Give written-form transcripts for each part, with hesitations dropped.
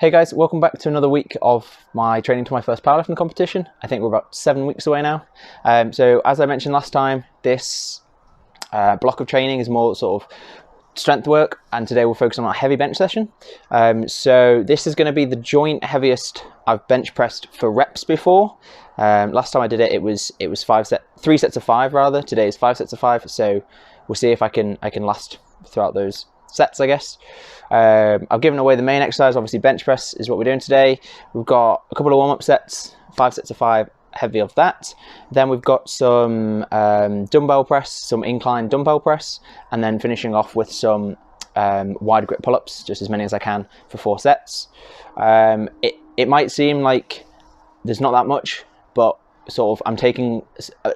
Hey guys, welcome back to another week of my training to my first powerlifting competition. I think we're about 7 weeks away now. So as I mentioned last time, this block of training is more sort of strength work, and today we'll focus on a heavy bench session. So this is going to be the joint heaviest I've bench pressed for reps before. Last time I did it, it was 3 sets of 5 rather. Today is 5 sets of 5. So we'll see if I can last throughout those sets, I guess. I've given away the main exercise. Obviously bench press is what we're doing today. We've got a couple of warm-up sets, 5 sets of 5 heavy of that. Then we've got some dumbbell press, some incline dumbbell press, and then finishing off with some wide grip pull-ups, just as many as I can for 4 sets. It might seem like there's not that much, but sort of I'm taking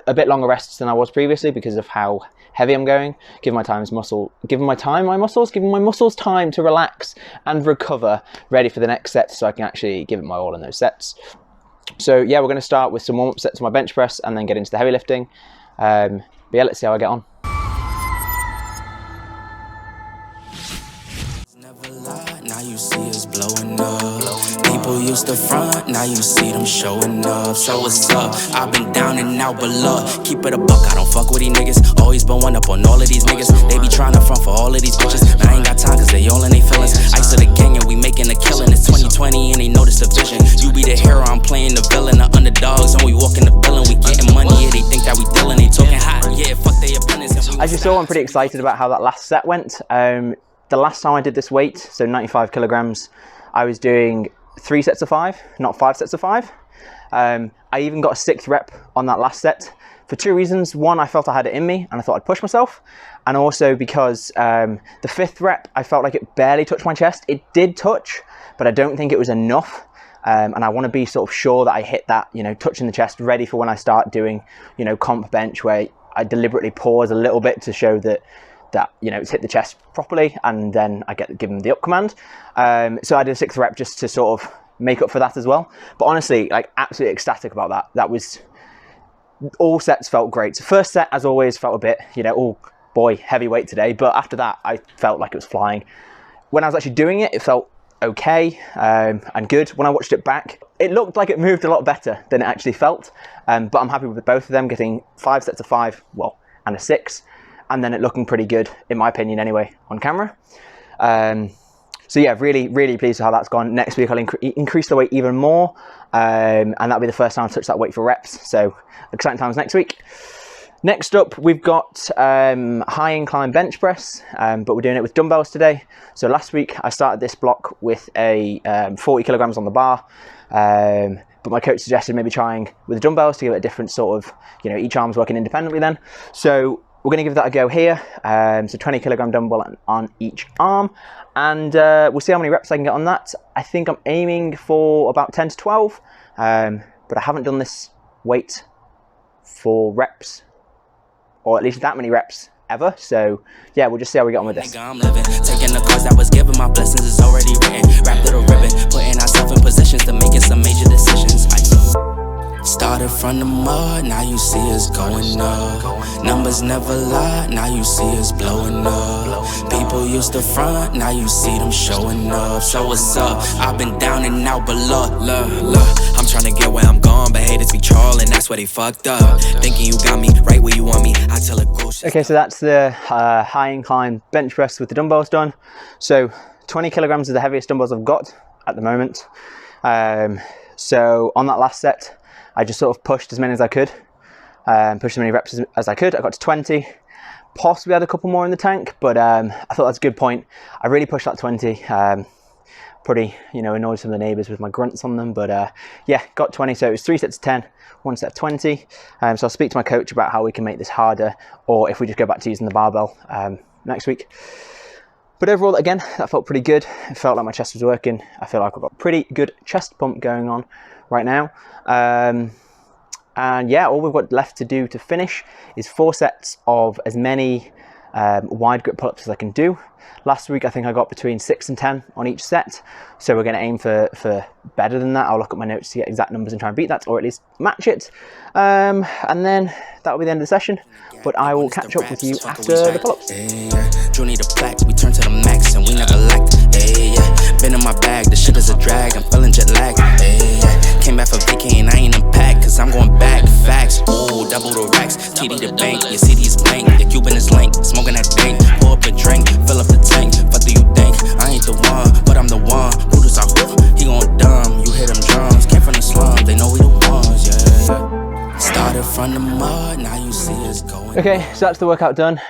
a bit longer rests than I was previously because of how heavy I'm going, giving my muscles time to relax and recover, ready for the next set, so I can actually give it my all in those sets. So yeah, we're going to start with some warm-up sets of my bench press and then get into the heavy lifting. But yeah, let's see how I get on. Now you see us blowing up. People used to front, now you see them showing up. So what's up? I've been down and out below. Keep it a buck, I don't fuck with these niggas. Always been one up on all of these niggas. They be trying to front for all of these bitches. Man, I ain't got time cause they all in they feelings. Ice of the gang and we making a killing. It's 2020 and they notice the vision. You be the hero, I'm playing the villain. The underdogs and we walking the bill and we getting money. Yeah, they think that we dealing, they talking hot. Yeah, fuck they opinions. As you saw, I'm pretty excited about how that last set went. The last time I did this weight, so 95 kilograms, I was doing 3 sets of 5, not 5 sets of 5. I even got a 6th rep on that last set for 2 reasons. One, I felt I had it in me and I thought I'd push myself. And also because the 5th rep, I felt like it barely touched my chest. It did touch, but I don't think it was enough. And I want to be sort of sure that I hit that, touching the chest, ready for when I start doing, comp bench, where I deliberately pause a little bit to show that it's hit the chest properly, and then I get given the up command. So I did a 6th rep just to sort of make up for that as well. But honestly, like, absolutely ecstatic about that. That was, all sets felt great. So first set, as always, felt a bit, oh boy, heavy weight today. But after that, I felt like it was flying. When I was actually doing it, it felt okay and good. When I watched it back, it looked like it moved a lot better than it actually felt. But I'm happy with both of them, getting 5 sets of 5, well, and a 6. And then it looking pretty good, in my opinion anyway, on camera. So yeah, really, really pleased with how that's gone. Next week I'll increase the weight even more, and that'll be the first time I've touched that weight for reps. So exciting times next week. Next up, we've got high incline bench press, but we're doing it with dumbbells today. So last week I started this block with a 40 kilograms on the bar, but my coach suggested maybe trying with the dumbbells to give it a different sort of, each arm's working independently then. So we're going to give that a go here. So 20 kilogram dumbbell on each arm, and we'll see how many reps I can get on that. I think I'm aiming for about 10 to 12, but I haven't done this weight for reps, or at least that many reps ever. So yeah, we'll just see how we get on with this. I'm living, taking the course that was given, my blessings is already written. Wrapped little ribbon, putting ourselves in positions to making some major decisions. Started from the mud, now you see us going up. Numbers never lie, now you see us blowing up. People used to front, now you see them showing up. So what's up? I've been down and out below. Look, I'm trying to get where I'm going, but haters be trolling, that's where they fucked up. Thinking you got me right where you want me, I tell a ghost. Okay, so that's the high incline bench press with the dumbbells done. So 20 kilograms is the heaviest dumbbells I've got at the moment. So on that last set, I just sort of pushed as many as I could, pushed as many reps as I could. I got to 20, possibly had a couple more in the tank, but I thought that's a good point. I really pushed that 20, pretty, annoyed some of the neighbours with my grunts on them, but yeah, got 20, so it was 3 sets of 10, 1 set of 20. So I'll speak to my coach about how we can make this harder, or if we just go back to using the barbell next week. But overall, again, that felt pretty good. It felt like my chest was working. I feel like I've got a pretty good chest pump going on right now. And yeah, all we've got left to do to finish is 4 sets of as many wide grip pull-ups as I can do. Last week I think I got between 6 and 10 on each set, so we're going to aim for better than that. I'll look at my notes to get exact numbers and try and beat that, or at least match it, and then that'll be the end of the session. But I will catch up with you after the pull-ups. Drew need a plaque, we turn to the max and we never lacked. Been in my bag, the shit is a drag. food or racks. TD the bank, your CD is blank. Your Cuban is link, smoking that dank. Pour up a drink, fill up the tank. What do you think? I ain't the one, but I'm the one. Who does I who? He gon' dumb. You hear them drums, came from the slums. They know we the ones, yeah. Started from the mud, now you see us going. Okay, so that's the workout done.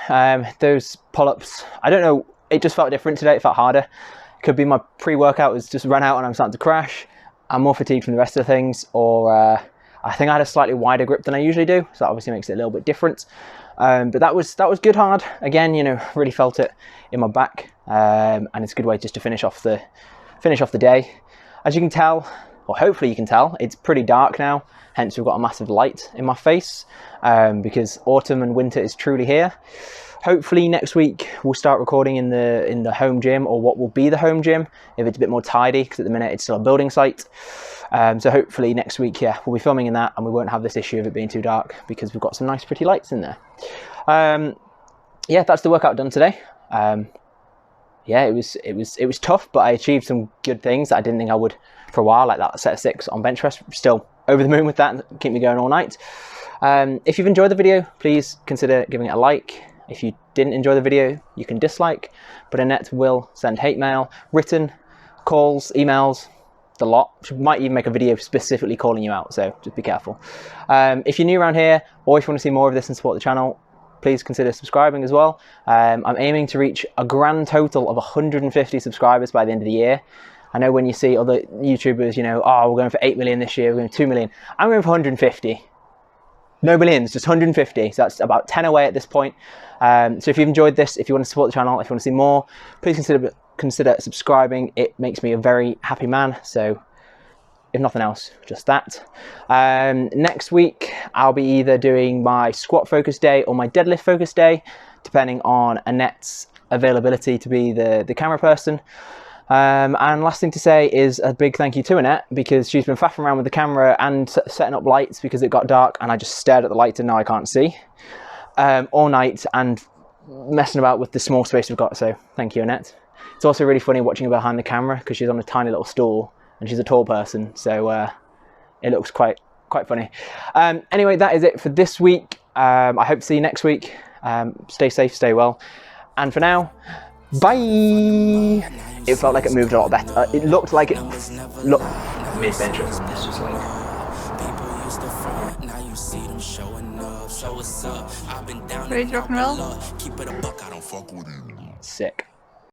Those pull-ups, I don't know, it just felt different today. It felt harder. Could be my pre-workout was just run out and I'm starting to crash. I'm more fatigued from the rest of the things, or I think I had a slightly wider grip than I usually do, so that obviously makes it a little bit different. But that was good hard. Again, you know, really felt it in my back, and it's a good way just to finish off the day. As you can tell, or hopefully you can tell, it's pretty dark now. Hence, we've got a massive light in my face because autumn and winter is truly here. Hopefully next week we'll start recording in the home gym, or what will be the home gym, if it's a bit more tidy, because at the minute it's still a building site. So hopefully next week, yeah, we'll be filming in that, and we won't have this issue of it being too dark because we've got some nice pretty lights in there. Yeah, that's the workout done today. Yeah, it was tough, but I achieved some good things that I didn't think I would for a while, like that set of 6 on bench press. Still over the moon with that, and keep me going all night. If you've enjoyed the video, please consider giving it a like. If you didn't enjoy the video, you can dislike, but Annette will send hate mail, written, calls, emails, the lot. She might even make a video specifically calling you out, so just be careful. If you're new around here, or if you want to see more of this and support the channel, please consider subscribing as well. I'm aiming to reach a grand total of 150 subscribers by the end of the year. I know when you see other YouTubers, you know, oh, we're going for 8 million this year, we're going for 2 million. I'm going for 150. No millions, just 150. So that's about 10 away at this point. So if you've enjoyed this, if you want to support the channel, if you want to see more, please consider subscribing. It makes me a very happy man. So if nothing else, just that. Next week, I'll be either doing my squat focus day or my deadlift focus day, depending on Annette's availability to be the camera person. And last thing to say is a big thank you to Annette, because she's been faffing around with the camera and setting up lights because it got dark and I just stared at the lights and now I can't see all night, and messing about with the small space we've got. So thank you, Annette. It's also really funny watching her behind the camera because she's on a tiny little stool and she's a tall person, so it looks quite funny. Anyway, that is it for this week. I hope to see you next week. Stay safe, stay well, and for now, bye. It felt like it moved a lot better. It looked like it looked mid-bench. It's just like ready to rock and roll. sick.